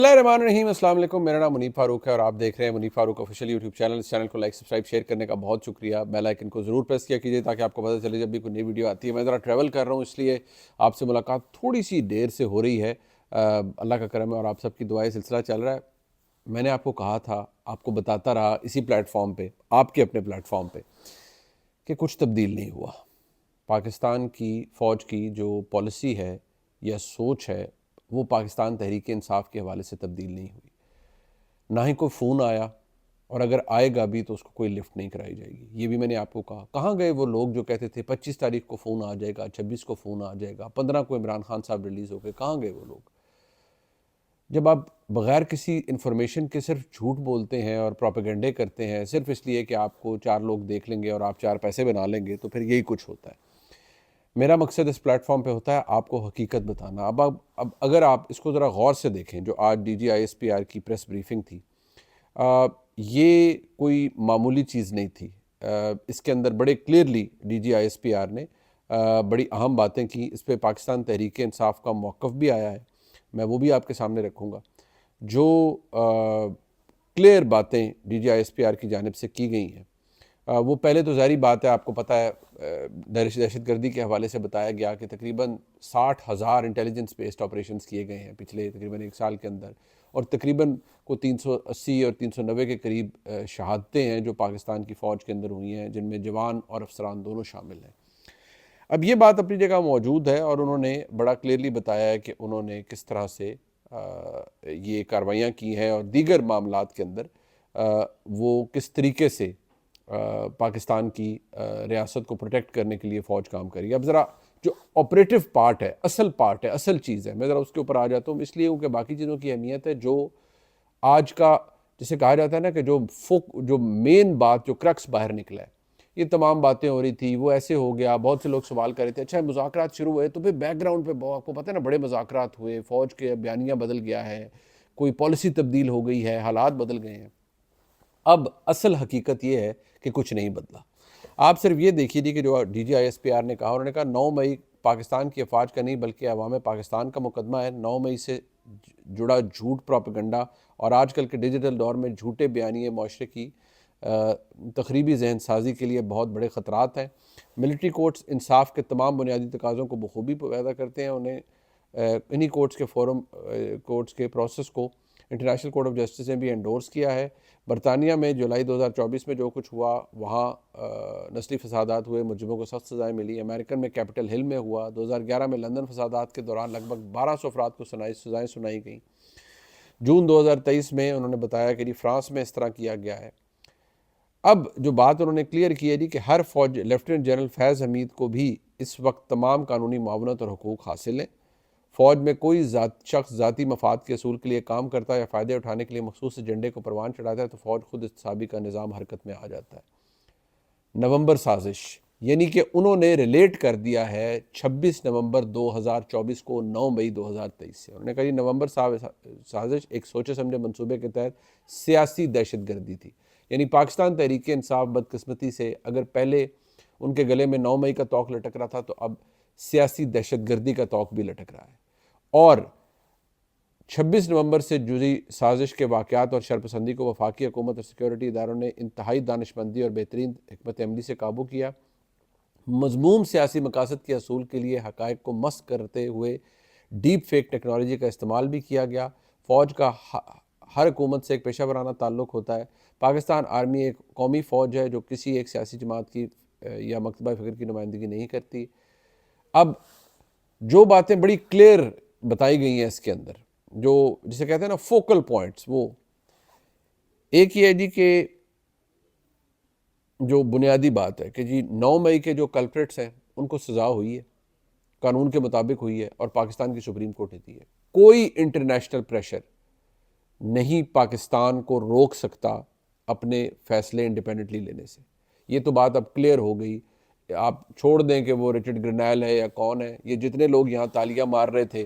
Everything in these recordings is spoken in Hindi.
बिस्मिल्लाहिर्रहमानिर्रहीम, अस्सलाम वालेकुम। मेरा नाम मुनीब फारूक है और आप देख रहे हैं Munib Farooq official YouTube channel. इस चैनल को लाइक सब्सक्राइब शेयर करने का बहुत शुक्रिया। बेल आइकन को ज़रूर प्रेस किया कीजिए ताकि आपको पता चले जब भी कोई नई वीडियो आती है। मैं ज़रा ट्रैवल कर रहा हूँ इसलिए आपसे मुलाकात थोड़ी सी देर से हो रही है। अल्लाह का करम है और आप सबकी दुआएं सिलसिला चल रहा है। मैंने आपको कहा था, आपको बताता रहा इसी प्लेटफॉर्म पे, आपके अपने प्लेटफॉर्म पे, कि कुछ तब्दील नहीं हुआ। पाकिस्तान की फ़ौज की जो पॉलिसी है या सोच है वो पाकिस्तान तहरीक इंसाफ के हवाले से तब्दील नहीं हुई। ना ही कोई फ़ोन आया, और अगर आएगा भी तो उसको कोई लिफ्ट नहीं कराई जाएगी। ये भी मैंने आपको कहा। कहाँ गए वो लोग जो कहते थे 25 तारीख को फ़ोन आ जाएगा, 26 को फ़ोन आ जाएगा, 15 को इमरान खान साहब रिलीज़ हो गए? कहाँ गए वो लोग? जब आप बग़ैर किसी इन्फॉर्मेशन के सिर्फ झूठ बोलते हैं और प्रोपेगेंडे करते हैं सिर्फ इसलिए कि आपको 4 लोग देख लेंगे और आप 4 पैसे बना लेंगे, तो फिर यही कुछ होता है। मेरा मकसद इस प्लेटफॉर्म पे होता है आपको हकीकत बताना। अब अगर आप इसको ज़रा गौर से देखें, जो आज DGISPR की प्रेस ब्रीफिंग थी, ये कोई मामूली चीज़ नहीं थी। इसके अंदर बड़े क्लियरली DGISPR ने बड़ी अहम बातें की। इस पे पाकिस्तान तहरीक इंसाफ का मौक़िफ़ भी आया है, मैं वो भी आपके सामने रखूँगा। जो क्लियर बातें DGISPR की जानिब से की गई हैं, वो पहले तो ज़ाहिर बात है, आपको पता है, दहशतगर्दी के हवाले से बताया गया कि तकरीबन 60,000 इंटेलिजेंस बेस्ड ऑपरेशंस किए गए हैं पिछले तकरीबन 1 साल के अंदर, और तकरीबन को 380 और 390 के करीब शहादतें हैं जो पाकिस्तान की फ़ौज के अंदर हुई हैं, जिनमें जवान और अफसरान दोनों शामिल हैं। अब ये बात अपनी जगह मौजूद है और उन्होंने बड़ा क्लियरली बताया है कि उन्होंने किस तरह से ये कार्रवाइयाँ की हैं और दीगर मामलात के अंदर वो किस तरीके से पाकिस्तान की रियासत को प्रोटेक्ट करने के लिए फ़ौज काम करी। अब ज़रा जो ऑपरेटिव पार्ट है, असल चीज़ है, मैं ज़रा उसके ऊपर आ जाता हूँ, इसलिए क्योंकि बाकी चीज़ों की अहमियत है। जो आज का, जिसे कहा जाता है ना कि जो मेन बात, जो क्रक्स बाहर निकला है, ये तमाम बातें हो रही थी, वो ऐसे हो गया। बहुत से लोग सवाल कर रहे थे, अच्छा मुज़ाकरात शुरू हुए, तो फिर बैकग्राउंड पे आपको पता है ना बड़े मुज़ाकरात हुए, फ़ौज के बयानिया बदल गया है, कोई पॉलिसी तब्दील हो गई है, हालात बदल गए हैं। अब असल हकीकत ये है कि कुछ नहीं बदला। आप सिर्फ ये देखिए कि जो DGISPR ने कहा, उन्होंने कहा 9 मई पाकिस्तान की अफवाज का नहीं बल्कि अवाम पाकिस्तान का मुकदमा है। 9 मई से जुड़ा झूठ, प्रोपेगेंडा और आजकल के डिजिटल दौर में झूठे बयानिए माशरे की तखरीबी जहन साजी के लिए बहुत बड़े ख़तरात हैं। मिलिट्री कोर्ट्स इंसाफ के तमाम बुनियादी तकाज़ों को बखूबी पैदा करते हैं। उन्हें इन्हीं कोर्ट्स के प्रोसेस को इंटरनेशनल कोर्ट ऑफ जस्टिस ने भी एंडोर्स किया है। बरतानिया में जुलाई 2024 में जो कुछ हुआ, वहाँ नस्ली फसादात हुए, मुजरिमों को सख्त सज़ाएँ मिली। अमेरिकन में कैपिटल हिल में हुआ। 2011 में लंदन फसादात के दौरान लगभग 1200 अफराद को सज़ाएँ सुनाई गई। जून 2023 में उन्होंने बताया कि फ्रांस में इस तरह किया गया है। अब जो बात उन्होंने क्लियर की है जी कि हर फौज लेफ्टिनेंट जनरल फैज़ हमीद को भी इस वक्त तमाम कानूनी मावनत और हुकूक हासिल हैं। फ़ौज में कोई शख्स ज़ाती मफाद के असूल के लिए काम करता है या फ़ायदे उठाने के लिए मखसूस एजेंडे को परवान चढ़ाता है तो फ़ौज खुद इस्तिसाबी का निज़ाम हरकत में आ जाता है। नवंबर साजिश, यानी कि उन्होंने रिलेट कर दिया है 26 नवंबर 2024 को 9 मई 2023 से। उन्होंने कहा नवंबर साजिश एक सोचे समझे मंसूबे के तहत सियासी दहशत गर्दी थी। यानी पाकिस्तान तहरीक इंसाफ बदकिस्मती से अगर पहले उनके गले में 9 मई का तोक लटक रहा था, तो अब सियासी दहशत गर्दी का तोक भी लटक रहा है। और 26 नवंबर से जुड़ी साजिश के वाक़यात और शरपसंदी को वफाकी हुकूमत और सिक्योरिटी इदारों ने इंतहाई दानिशमंदी और बेहतरीन हिकमत अमली से काबू किया। मज़मूम सियासी मकासद के असूल के लिए हक़ाइक़ को मस्क करते हुए डीप फेक टेक्नोलॉजी का इस्तेमाल भी किया गया। फ़ौज का हर हुकूमत से एक पेशा वराना ताल्लुक़ होता है। पाकिस्तान आर्मी एक कौमी फ़ौज है जो किसी एक सियासी जमात की या मकतबा फ़िक्र की नुमाइंदगी नहीं करती। अब जो बातें बड़ी क्लियर बताई गई हैं इसके अंदर, जो जिसे कहते हैं ना फोकल पॉइंट्स, वो एक ही है जी कि जो बुनियादी बात है कि जी 9 मई के जो कल्प्रिट्स हैं उनको सज़ा हुई है, कानून के मुताबिक हुई है और पाकिस्तान की सुप्रीम कोर्ट ने दी है। कोई इंटरनेशनल प्रेशर नहीं पाकिस्तान को रोक सकता अपने फैसले इंडिपेंडेंटली लेने से। ये तो बात अब क्लियर हो गई। आप छोड़ दें कि वो रिचर्ड ग्रेनैल है या कौन है, ये जितने लोग यहाँ तालियां मार रहे थे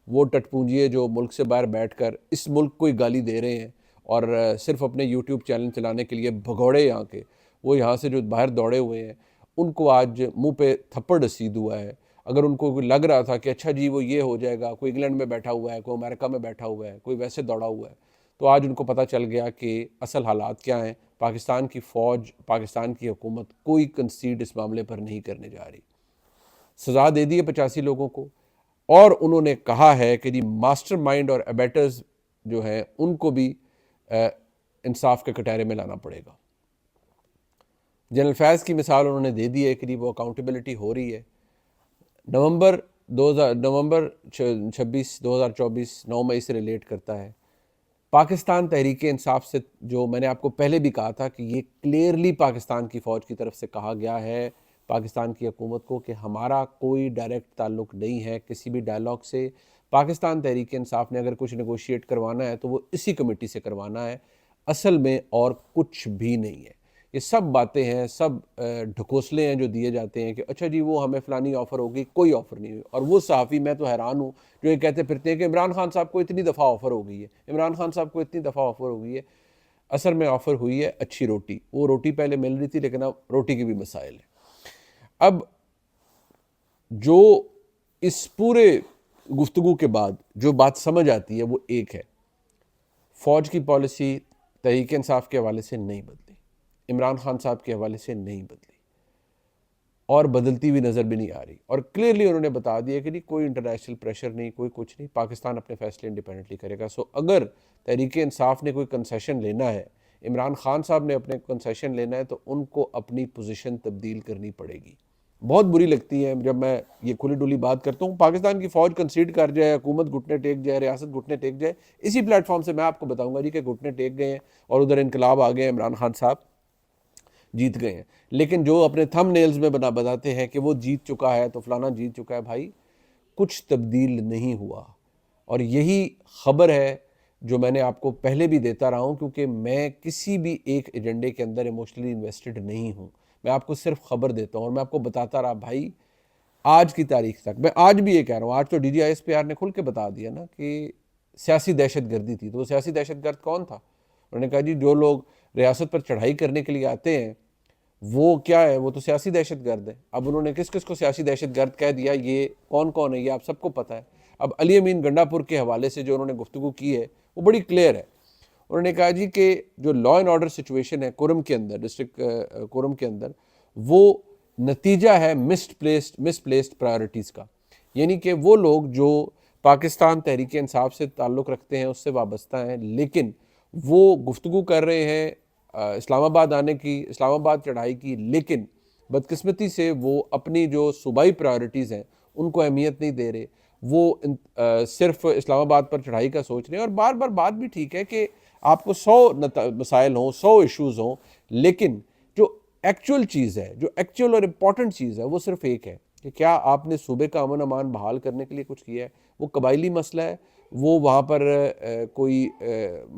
वो टटपूंजिए जो मुल्क से बाहर बैठकर इस मुल्क को ही गाली दे रहे हैं और सिर्फ अपने यूट्यूब चैनल चलाने के लिए भगौड़े यहाँ के, वो यहाँ से जो बाहर दौड़े हुए हैं उनको आज मुंह पे थप्पड़ रसीद हुआ है। अगर उनको कोई लग रहा था कि अच्छा जी वो ये हो जाएगा, कोई इंग्लैंड में बैठा हुआ है, कोई अमेरिका में बैठा हुआ है, कोई वैसे दौड़ा हुआ है, तो आज उनको पता चल गया कि असल हालात क्या हैं। पाकिस्तान की फ़ौज, पाकिस्तान की हुकूमत कोई कंसीड इस मामले पर नहीं करने जा रही। सज़ा दे दी है 85 लोगों को, और उन्होंने कहा है कि जी मास्टरमाइंड और अबैटर्स जो हैं उनको भी इंसाफ के कटहरे में लाना पड़ेगा। जनरल फैज़ की मिसाल उन्होंने दे दी है कि वो अकाउंटेबिलिटी हो रही है। नवंबर 26 2024 9 मई से रिलेट करता है। पाकिस्तान तहरीक इंसाफ से, जो मैंने आपको पहले भी कहा था कि ये क्लियरली पाकिस्तान की फ़ौज की तरफ से कहा गया है पाकिस्तान की हुकूमत को कि हमारा कोई डायरेक्ट ताल्लुक़ नहीं है किसी भी डायलॉग से। पाकिस्तान तहरीक इंसाफ ने अगर कुछ नेगोशिएट करवाना है तो वो इसी कमेटी से करवाना है, असल में और कुछ भी नहीं है। ये सब बातें हैं, सब ढकोसले हैं जो दिए जाते हैं कि अच्छा जी वो हमें फ़लानी ऑफ़र होगी, कोई ऑफ़र नहीं हुई। और वो सहाफ़ी, मैं तो हैरान हूँ, जो ये कहते फिरते हैं कि इमरान खान साहब को इतनी दफ़ा ऑफ़र हो गई है, इमरान खान साहब को इतनी दफ़ा ऑफ़र हो गई है। असल में ऑफ़र हुई है अच्छी रोटी, वो रोटी पहले मिल रही थी लेकिन अब रोटी के भी मसाइल हैं। अब जो इस पूरे गुफ्तगू के बाद जो बात समझ आती है वो एक है, फ़ौज की पॉलिसी तहरीक इंसाफ के हवाले से नहीं बदली, इमरान खान साहब के हवाले से नहीं बदली, और बदलती हुई नज़र भी नहीं आ रही। और क्लियरली उन्होंने बता दिया कि नहीं कोई इंटरनेशनल प्रेशर नहीं, कोई कुछ नहीं, पाकिस्तान अपने फैसले इंडिपेंडेंटली करेगा। सो अगर तहरीक इंसाफ ने कोई कंसेशन लेना है, इमरान खान साहब ने अपने कंसेशन लेना है, तो उनको अपनी पोजीशन तब्दील करनी पड़ेगी। बहुत बुरी लगती है जब मैं ये खुली डुली बात करता हूँ। पाकिस्तान की फ़ौज कंसीड कर जाए, हुकूमत घुटने टेक जाए, रियासत घुटने टेक जाए, इसी प्लेटफॉर्म से मैं आपको बताऊँगा जी कि घुटने टेक गए हैं और उधर इनकलाब आ गए, इमरान खान साहब जीत गए हैं। लेकिन जो अपने थंब नेल्स में बताते हैं कि वो जीत चुका है तो फलाना जीत चुका है, भाई कुछ तब्दील नहीं हुआ। और यही खबर है जो मैंने आपको पहले भी देता रहा हूँ, क्योंकि मैं किसी भी एक एजेंडे के अंदर इमोशनली इन्वेस्टेड नहीं हूँ। मैं आपको सिर्फ खबर देता हूँ और मैं आपको बताता रहा भाई आज की तारीख तक। मैं आज भी ये कह रहा हूँ, आज तो DGISPR ने खुल के बता दिया ना कि सियासी दहशत गर्दी थी। तो वो सियासी दहशत गर्द कौन था? उन्होंने कहा जी जो लोग रियासत पर चढ़ाई करने के लिए आते हैं वो क्या है, वो तो सियासी दहशत गर्द है। अब उन्होंने किस किस को सियासी दहशत गर्द कह दिया, ये कौन कौन है, ये आप सबको पता है। अब अली अमीन गंडापुर के हवाले से जो उन्होंने गुफ्तगू की है वो बड़ी क्लियर है। उन्होंने कहा जी कि जो लॉ एंड ऑर्डर सिचुएशन है कुरम के अंदर, डिस्ट्रिक्ट कुरम के अंदर, वो नतीजा है मिसप्लेस्ड प्रायोरिटीज़ का। यानी कि वो लोग जो पाकिस्तान तहरीक इंसाफ से ताल्लुक़ रखते हैं, उससे वाबस्ता हैं, लेकिन वो गुफ्तगू कर रहे हैं इस्लामाबाद आने की, इस्लामाबाद चढ़ाई की, लेकिन बदकिस्मती से वो अपनी जो सूबाई प्रायोरिटीज़ हैं उनको अहमियत नहीं दे रहे। वो सिर्फ इस्लामाबाद पर चढ़ाई का सोच रहे हैं। और बार बार बात भी ठीक है कि आपको 100 मसाइल हों, 100 इश्यूज़ हों, लेकिन जो एक्चुअल चीज़ है, जो एक्चुअल और इम्पॉर्टेंट चीज़ है, वो सिर्फ एक है कि क्या आपने सूबे का अमन अमान बहाल करने के लिए कुछ किया है। वो कबायली मसला है, वो वहाँ पर कोई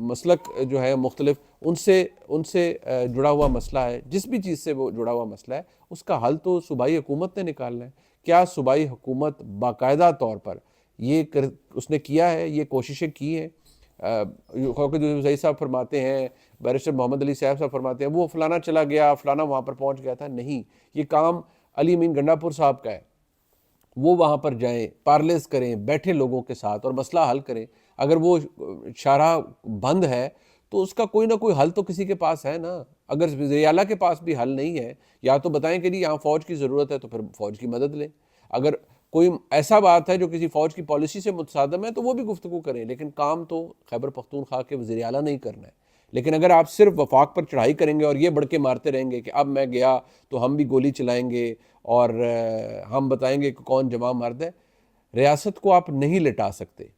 मसलक जो है मुख्तलिफ उनसे उनसे जुड़ा हुआ मसला है। जिस भी चीज़ से वो जुड़ा हुआ मसला है उसका हल तो सूबाई हुकूमत ने निकालना है। क्या सूबाई हुकूमत बाकायदा तौर पर उसने किया है, ये कोशिशें की हैं? सही साहब फरमाते हैं, बैरिस्टर मोहम्मद अली साहब फरमाते हैं वो फलाना चला गया, फलाना वहाँ पर पहुँच गया था। नहीं, ये काम अली अमीन गंडापुर साहब का है। वो वहाँ पर जाएं, पार्लेस करें, बैठे लोगों के साथ और मसला हल करें। अगर वो शाहराह बंद है तो उसका कोई ना कोई हल तो किसी के पास है ना। अगर वज़ीर-ए-आला के पास भी हल नहीं है, या तो बताएं कि जी यहाँ फ़ौज की ज़रूरत है तो फिर फ़ौज की मदद लें। अगर कोई ऐसा बात है जो किसी फ़ौज की पॉलिसी से मुतसादम है तो वो भी गुफ्तगू करें, लेकिन काम तो खैबर पख्तूनख्वा के वज़ीर-ए-आला ने ही करना है। लेकिन अगर आप सिर्फ वफाक पर चढ़ाई करेंगे और ये बढ़ के मारते रहेंगे कि अब मैं गया तो हम भी गोली चलाएंगे और हम बताएंगे कि कौन जमा मर्द है, रियासत को आप नहीं लिटा सकते।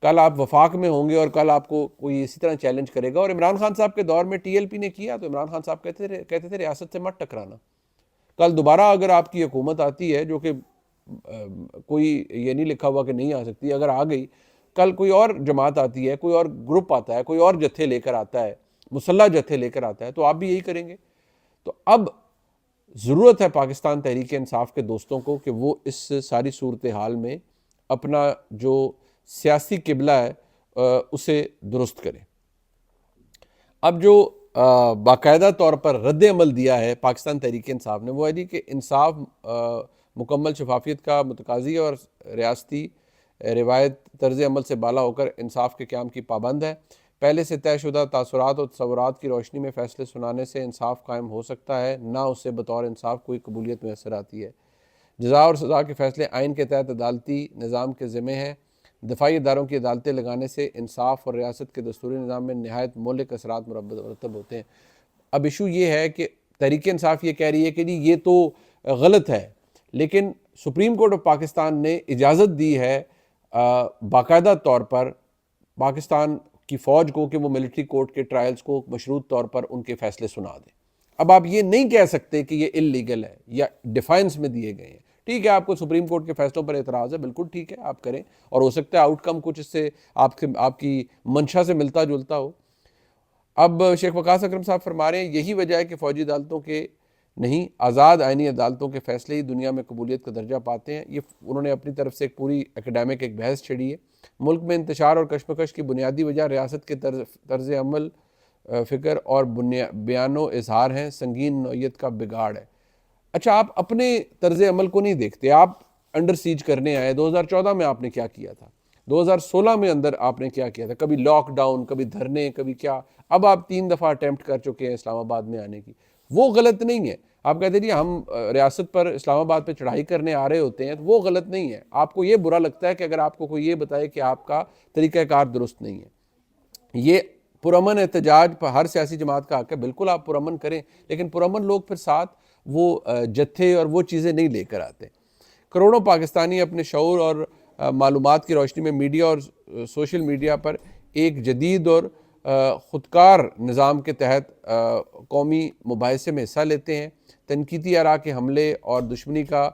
कल आप वफाक में होंगे और कल आपको कोई इसी तरह चैलेंज करेगा। और इमरान खान साहब के दौर में TLP ने किया तो इमरान खान साहब कहते थे रियासत से मत टकराना। कल दोबारा अगर आपकी हुकूमत आती है, जो कि कोई ये नहीं लिखा हुआ कि नहीं आ सकती, अगर आ गई, कल कोई और जमात आती है, कोई और ग्रुप आता है, कोई और जत्थे लेकर आता है, मुसल्ला जत्थे लेकर आता है, तो आप भी यही करेंगे। तो अब ज़रूरत है पाकिस्तान तहरीक इंसाफ के दोस्तों को कि वो इस सारी सूरत हाल में अपना जो सियासी किबला है उसे दुरुस्त करें। अब जो बाकायदा तौर पर रद्द अमल दिया है पाकिस्तान तहरीक इंसाफ ने, वो है जी कि इंसाफ मुकम्मल शफाफियत का मुतकाज़ी है और रियासती रिवायत तर्ज अमल से बाला होकर इंसाफ के क़याम की पाबंद है। पहले से तयशुदा तासुरात और तसव्वुरात की रोशनी में फ़ैसले सुनाने से इंसाफ कायम हो सकता है, ना उससे बतौर इंसाफ कोई कबूलियत मैसर आती है। जज़ा और सज़ा के फ़ैसले आइन के तहत अदालती निज़ाम के ज़िम्मे हैं। दफ़ाई इदारों की अदालतें लगाने से इंसाफ और रियासत के दस्तूरी निज़ाम में नहायत मौलिक असरात मुरतब होते हैं। अब इशू ये है कि तहरीक इंसाफ ये कह रही है कि जी ये तो गलत है, लेकिन सुप्रीम कोर्ट ऑफ पाकिस्तान ने इजाज़त दी है बाकायदा तौर पर पाकिस्तान की फ़ौज को कि वो मिलिट्री कोर्ट के ट्रायल्स को मशरूत तौर पर उनके फ़ैसले सुना दें। अब आप ये नहीं कह सकते कि ये इल्लीगल है या डिफाइंस में दिए गए हैं। ठीक है, आपको सुप्रीम कोर्ट के फैसलों पर एतराज़ है, बिल्कुल ठीक है, आप करें, और हो सकता है आउटकम कुछ इससे आपकी मंशा से मिलता जुलता हो। अब शेख वकास अकरम साहब फरमा रहे हैं यही वजह है कि फ़ौजी अदालतों के नहीं, आज़ाद आइनी अदालतों के फ़ैसले ही दुनिया में कबूलियत का दर्जा पाते हैं। ये उन्होंने अपनी तरफ से एक पूरी एकेडमिक एक बहस छेड़ी है। मुल्क में इंतशार और कशमकश की बुनियादी वजह रियासत के तर्ज अमल, फ़िक्र और बयानो इजहार हैं, संगीन नौयत का बिगाड़ है। अच्छा, आप अपने तर्ज अमल को नहीं देखते, आप अंडर सीज करने आए। 2014 में आपने क्या किया था, 2016 में अंदर आपने क्या किया था, कभी लॉकडाउन, कभी धरने, कभी क्या। अब आप 3 दफ़ा अटैम्प्ट कर चुके हैं इस्लामाबाद में आने की। वो गलत नहीं है। आप कहते हैं हम रियासत पर इस्लामाबाद पे चढ़ाई करने आ रहे होते हैं, तो वो गलत नहीं है। आपको ये बुरा लगता है कि अगर आपको कोई ये बताए कि आपका तरीक़ाकार दुरुस्त नहीं है। ये पुरअमन एहतजाज पर हर सियासी जमात का हक है, बिल्कुल आप पुरअमन करें, लेकिन पुरअमन लोग फिर साथ वो जत्थे और वो चीज़ें नहीं लेकर आते। करोड़ों पाकिस्तानी अपने शऊर और मालूमात की रोशनी में मीडिया और सोशल मीडिया पर एक जदीद और ख़ुदकार निज़ाम के तहत कौमी मुबाहिसे में हिस्सा लेते हैं। तनकीदी आरा के हमले और दुश्मनी का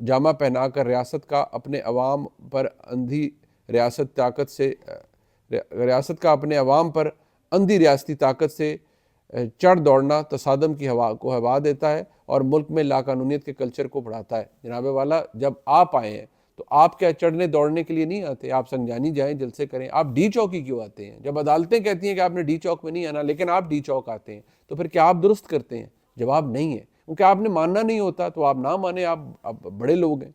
जामा पहना कर रियासत का अपने अवाम पर अंधी रियासत ताकत से रियासत का अपने अवाम पर अंधी रियासती ताकत से चढ़ दौड़ना तसादम की हवा को हवा देता है और मुल्क में लाकानूनियत के कल्चर को बढ़ाता है। जनाब वाला, जब आप आए हैं तो आप क्या चढ़ने दौड़ने के लिए नहीं आते? आप संजानी जाएं, जलसे करें। आप डी चौकी क्यों आते हैं? जब अदालतें कहती हैं कि आपने डी चौक में नहीं आना, लेकिन आप डी चौक आते हैं, तो फिर क्या आप दुरुस्त करते हैं? जवाब नहीं है, क्योंकि आपने मानना नहीं होता तो आप ना माने, आप बड़े लोग हैं।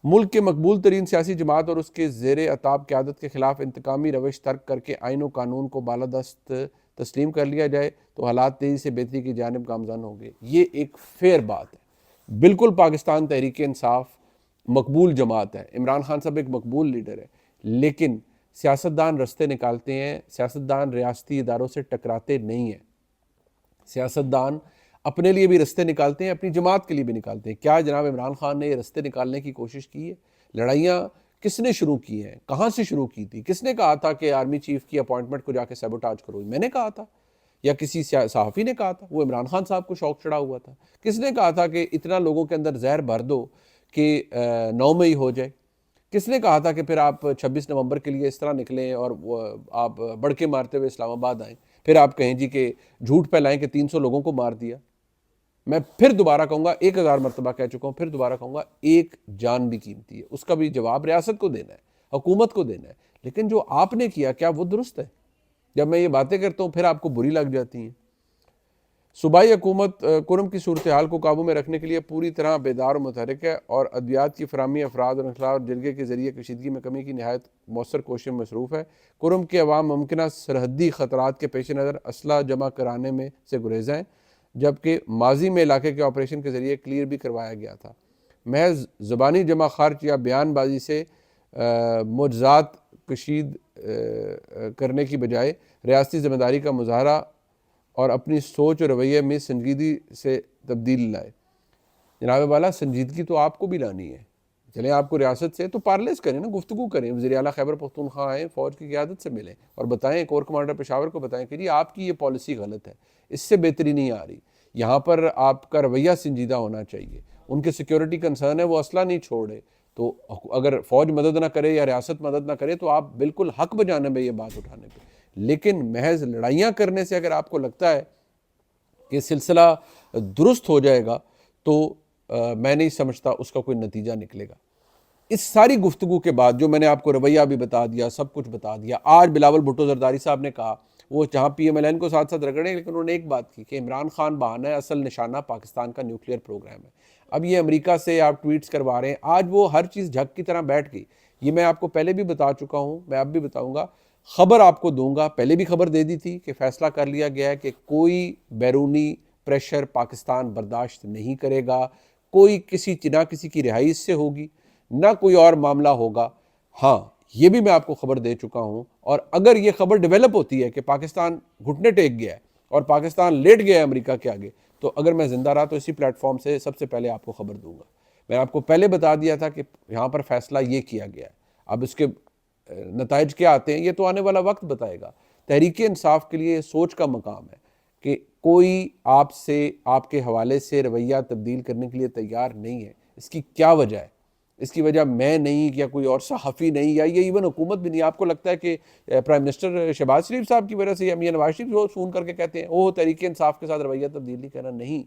मुल्क के मकबूल तरीन सियासी जमात और उसके ज़ेर अताब क़यादत के ख़िलाफ़ इंतकामी रवश तर्क करके आइन व कानून को बालादस्त तस्लीम कर लिया जाए तो हालात तेज़ी से बेहतरी की जानिब गामज़न होंगे। ये एक फेयर बात है। बिल्कुल पाकिस्तान तहरीक इंसाफ मकबूल जमात है, इमरान खान साहब एक मकबूल लीडर है, लेकिन सियासतदान रस्ते निकालते हैं। सियासतदान रियासती इदारों से टकराते नहीं हैं। सियासतदान अपने लिए भी रास्ते निकालते हैं, अपनी जमात के लिए भी निकालते हैं। क्या जनाब इमरान खान ने ये रास्ते निकालने की कोशिश की है? लड़ाइयाँ किसने शुरू की हैं? कहाँ से शुरू की थी? किसने कहा था कि आर्मी चीफ की अपॉइंटमेंट को जाके सबोटाज करो? मैंने कहा था या किसी सहाफ़ी ने कहा था? वो इमरान खान साहब को शौक चढ़ा हुआ था। किसने कहा था कि इतना लोगों के अंदर जहर भर दो कि 9 मई हो जाए? किसने कहा था कि फिर आप 26 नवंबर के लिए इस तरह निकलें और आप बड़के मारते हुए इस्लामाबाद आएँ? फिर आप कहें जी कि झूठ फैलाएं कि 300 लोगों को मार दिया। मैं फिर दोबारा कहूँगा, 1000 मरतबा कह चुका हूँ, फिर दोबारा कहूँगा, एक जान भी कीमती है। उसका भी जवाब रियासत को देना है, हुकूमत को देना है। लेकिन जो आपने किया, क्या वो दुरुस्त है? जब मैं ये बातें करता हूँ फिर आपको बुरी लग जाती हैं। सूबाई हुकूमत कुरम की सूरत हाल को काबू में रखने के लिए पूरी तरह बेदार और मुतहरिक है और अद्वियात की फरामी अफराद और अखलाक और जरगे के ज़रिए कशीदगी में कमी की नहायत मौसर कोशिश में मसरूफ़ है। कुरम के अवाम मुमकिन सरहदी ख़तरात के पेश नज़र असला जमा कराने में से गुरेज़ हैं, जबकि माजी में इलाके के ऑपरेशन के ज़रिए क्लियर भी करवाया गया था। महज ज़बानी जमा खर्च या बयानबाजी से मुआवज़ात कशीद करने की बजाय रियासती ज़िम्मेदारी का मुजाहरा और अपनी सोच और रवैये में संजीदगी से तब्दीली लाए। जनाब वाला, संजीदगी तो आपको भी लानी है। चलें आपको रियासत से तो पार्लेस करें ना, गुफ्तगू करें। वज़ीर आला खैबर पख्तूनख्वा आएँ, फ़ौज की क़यादत से मिलें और बताएं, कोर कमांडर पेशावर को बताएं कि जी आपकी ये पॉलिसी गलत है, इससे बेहतरी नहीं आ रही, यहाँ पर आपका रवैया संजीदा होना चाहिए। उनके सिक्योरिटी कंसर्न है, वो असला नहीं छोड़े, तो अगर फ़ौज मदद ना करे या रियासत मदद ना करे तो आप बिल्कुल हक बजाने में ये बात उठाने पर। लेकिन महज लड़ाइयाँ करने से अगर आपको लगता है कि सिलसिला दुरुस्त हो जाएगा तो मैं नहीं समझता उसका कोई नतीजा निकलेगा। इस सारी गुफ्तगू के बाद जो मैंने आपको रवैया भी बता दिया, सब कुछ बता दिया, आज बिलावल भुट्टो जरदारी साहब ने कहा, वो जहाँ PMLN को साथ साथ रगड़े, लेकिन उन्होंने एक बात की कि इमरान खान बहाना है, असल निशाना पाकिस्तान का न्यूक्लियर प्रोग्राम है। अब ये अमेरिका से आप ट्वीट्स करवा रहे हैं, आज वो हर चीज़ झक की तरह बैठ गई। ये मैं आपको पहले भी बता चुका हूँ, मैं अब भी बताऊँगा, खबर आपको दूंगा, पहले भी खबर दे दी थी कि फैसला कर लिया गया है कि कोई बैरूनी प्रेशर पाकिस्तान बर्दाश्त नहीं करेगा, कोई किसी की रिहाई इससे होगी, ना कोई और मामला होगा। हाँ, ये भी मैं आपको खबर दे चुका हूँ, और अगर ये खबर डेवलप होती है कि पाकिस्तान घुटने टेक गया है और पाकिस्तान लेट गया है अमेरिका के आगे, तो अगर मैं जिंदा रहा तो इसी प्लेटफॉर्म से सबसे पहले आपको खबर दूंगा। मैंने आपको पहले बता दिया था कि यहाँ पर फैसला ये किया गया है। अब इसके नताइज क्या आते हैं ये तो आने वाला वक्त बताएगा। तहरीक इंसाफ के लिए सोच का मकाम है कि कोई आपसे, आपके हवाले से रवैया तब्दील करने के लिए तैयार नहीं है। इसकी क्या वजह है? इसकी वजह मैं नहीं, या कोई और सहाफ़ी नहीं, या ये इवन हुकूमत भी नहीं। आपको लगता है कि प्राइम मिनिस्टर शहबाज शरीफ साहब की वजह से, या मियां नवाज शरीफ वो फ़ोन करके कहते हैं वो तहरीक इंसाफ के साथ रवैया तब्दील करना? नहीं,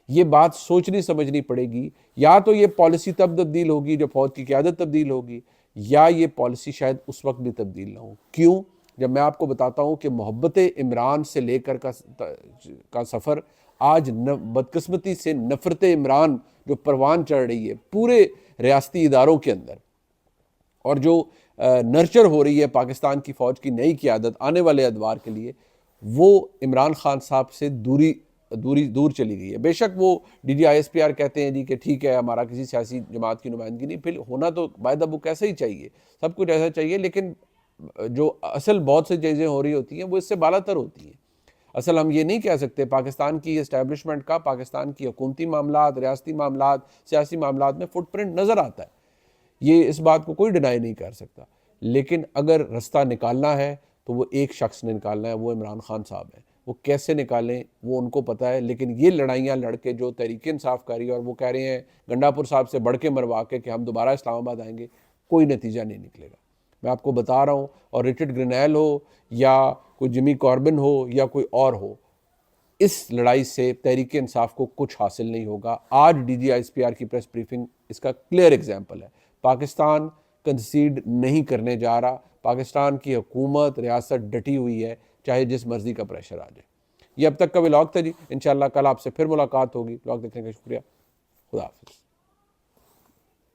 ये बात सोचनी समझनी पड़ेगी। या तो ये पॉलिसी तब तब्दील होगी जब फौज की क़यादत तब्दील होगी, या ये पॉलिसी शायद उस वक्त भी तब्दील ना हो। क्यों? जब मैं आपको बताता हूँ कि मोहब्बत इमरान से लेकर का सफ़र आज बदकिस्मती से नफ़रत इमरान जो परवान चढ़ रही है पूरे रियासती इदारों के अंदर, और जो नर्चर हो रही है पाकिस्तान की फ़ौज की नई क़यादत आने वाले अदवार के लिए, वो इमरान खान साहब से दूर चली गई है। बेशक वो DGISPR कहते हैं जी कि ठीक है हमारा किसी सियासी जमात की नुमाइंदगी नहीं, फिर होना तो बाय द बुक ऐसा ही चाहिए, सब कुछ ऐसा चाहिए, लेकिन जो असल बहुत सी चीज़ें हो रही होती हैं वो इससे बालातर होती हैं। असल हम ये नहीं कह सकते, पाकिस्तान की इस्टेब्लिशमेंट का पाकिस्तान की हुकूमती मामलात, रियासती मामलात, सियासी मामलात में फुटप्रिंट नज़र आता है, ये इस बात को कोई डिनाई नहीं कर सकता। लेकिन अगर रास्ता निकालना है तो वो एक शख्स ने निकालना है, वो इमरान खान साहब है। वो कैसे निकालें वो उनको पता है, लेकिन ये लड़ाइयाँ लड़के जो तहरीक इंसाफ कर रही है और वो कह रहे हैं गंडापुर साहब से बढ़ के मरवा के कि हम दोबारा इस्लामाबाद आएंगे, कोई नतीजा नहीं निकलेगा, मैं आपको बता रहा हूँ। और रिचर्ड ग्रेनेल हो या कोई जिमी कॉर्बिन हो या कोई और हो, इस लड़ाई से तहरीक इंसाफ को कुछ हासिल नहीं होगा। आज DGISPR की प्रेस ब्रीफिंग इसका क्लियर एग्जाम्पल है। पाकिस्तान कंसीड नहीं करने जा रहा, पाकिस्तान की हुकूमत, रियासत डटी हुई है, चाहे जिस मर्जी का प्रेशर आ जाए। ये अब तक का व्लॉग था जी, इंशाल्लाह कल आपसे फिर मुलाकात होगी। व्लॉग देखने का शुक्रिया, खुदा हाफिज़।